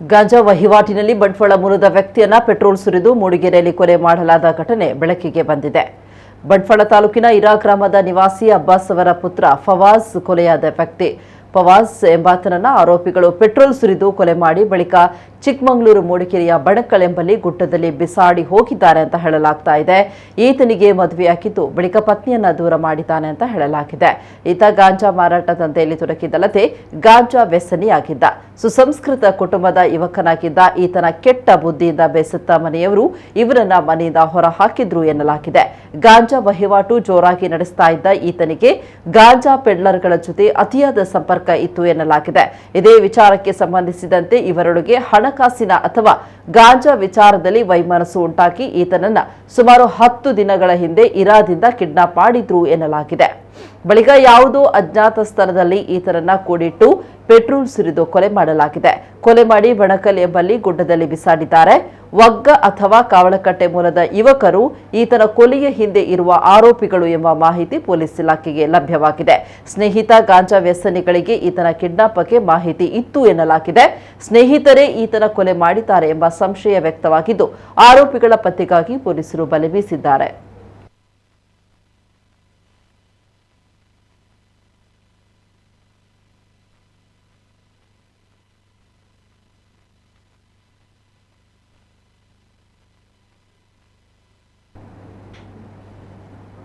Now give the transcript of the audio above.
ಗಾಂಜಾ ವಹಿವಾಟಿನಲ್ಲಿ ಬಂಟ್ವಾಳ ಮೂಲದ ವ್ಯಕ್ತಿಯನ್ನ ಪೆಟ್ರೋಲ್ ಸುರಿದು ಮೂಡಿಗೆರೆಯಲ್ಲಿ ಕೊಲೆ ಮಾಡಲಾದ ಘಟನೆ ಬೆಳಕಿಗೆ ಬಂದಿದೆ. ಬಂಟ್ವಾಳ ತಾಲೂಕಿನ ಇರಾ ಗ್ರಾಮದ ನಿವಾಸಿ ಅಬ್ಬಾಸ್ ಅವರ ಪುತ್ರ ಫವಾಜ್ ಕೊಲೆಯಾದ ವ್ಯಕ್ತಿ. ಫವಾಜ್ ಎಂಬಾತನನ್ನ ಆರೋಪಿಗಳು ಪೆಟ್ರೋಲ್ ಸುರಿದು ಕೊಲೆ ಮಾಡಿ ಬಳಿಕ ಚಿಕ್ಕಮಗಳೂರು ಮೂಡಿಗೆರೆಯ ಬಣಕಲ್ ಎಂಬಲ್ಲಿ ಗುಡ್ಡದಲ್ಲಿ ಬಿಸಾಡಿ ಹೋಗಿದ್ದಾರೆ ಅಂತ ಹೇಳಲಾಗ್ತಾ ಇದೆ. ಈತನಿಗೆ ಮದುವೆಯಾಗಿದ್ದು ಬಳಿಕ ಪತ್ನಿಯನ್ನ ದೂರ ಮಾಡಿದ್ದಾನೆ ಅಂತ ಹೇಳಲಾಗಿದೆ. ಈತ ಗಾಂಜಾ ಮಾರಾಟ ದಂಧೆಯಲ್ಲಿ ತೊಡಗಿದ್ದಲ್ಲದೆ ಗಾಂಜಾ ವ್ಯಸನಿಯಾಗಿದ್ದ. ಸುಸಂಸ್ಕೃತ ಕುಟುಂಬದ ಯುವಕನಾಗಿದ್ದ ಈತನ ಕೆಟ್ಟ ಬುದ್ಧಿಯಿಂದ ಬೇಸತ್ತ ಮನೆಯವರು ಇವರನ್ನ ಮನೆಯಿಂದ ಹೊರ ಹಾಕಿದ್ರು ಎನ್ನಲಾಗಿದೆ. ಗಾಂಜಾ ವಹಿವಾಟು ಜೋರಾಗಿ ನಡೆಸ್ತಾ ಇದ್ದ ಈತನಿಗೆ ಗಾಂಜಾ ಪೆಡ್ಲರ್ಗಳ ಜೊತೆ ಅತಿಯಾದ ಸಂಪರ್ಕ ಇತ್ತು ಎನ್ನಲಾಗಿದೆ. ಇದೇ ವಿಚಾರಕ್ಕೆ ಸಂಬಂಧಿಸಿದಂತೆ ಇವರೊಳಗೆ ಹಣಕಾಸಿನ ಅಥವಾ ಗಾಂಜಾ ವಿಚಾರದಲ್ಲಿ ವೈಮನಸ್ಸು ಉಂಟಾಗಿ ಈತನನ್ನ ಸುಮಾರು 10 ದಿನಗಳ ಹಿಂದೆ ಇರಾದಿಂದ ಕಿಡ್ನಾಪ್ ಮಾಡಿದ್ರು ಎನ್ನಲಾಗಿದೆ. ಬಳಿಕ ಯಾವುದೋ ಅಜ್ಞಾತ ಸ್ಥಳದಲ್ಲಿ ಈತನನ್ನ ಕೂಡಿಟ್ಟು ಪೆಟ್ರೋಲ್ ಸುರಿದು ಕೊಲೆ ಮಾಡಲಾಗಿದೆ. ಕೊಲೆ ಮಾಡಿ ಬಣಕಲ್ ಎಂಬಲ್ಲಿ ಗುಡ್ಡದಲ್ಲಿ ಬಿಸಾಡಿದ್ದಾರೆ. ವಗ್ಗ ಅಥವಾ ಕಾವಳಕಟ್ಟೆ ಮೂಲದ ಯುವಕರು ಈತನ ಕೊಲೆಯ ಹಿಂದೆ ಇರುವ ಆರೋಪಿಗಳು ಎಂಬ ಮಾಹಿತಿ ಪೊಲೀಸ್ ಇಲಾಖೆಗೆ ಲಭ್ಯವಾಗಿದೆ. ಸ್ನೇಹಿತ ಗಾಂಜಾ ವ್ಯಸನಿಗಳಿಗೆ ಈತನ ಕಿಡ್ನಾಪ್ಗೆ ಮಾಹಿತಿ ಇತ್ತು ಎನ್ನಲಾಗಿದೆ. ಸ್ನೇಹಿತರೇ ಈತನ ಕೊಲೆ ಮಾಡಿದ್ದಾರೆ ಎಂಬ ಸಂಶಯ ವ್ಯಕ್ತವಾಗಿದ್ದು ಆರೋಪಿಗಳ ಪತ್ತೆಗಾಗಿ ಪೊಲೀಸರು ಬಲೆ ಬೀಸಿದ್ದಾರೆ.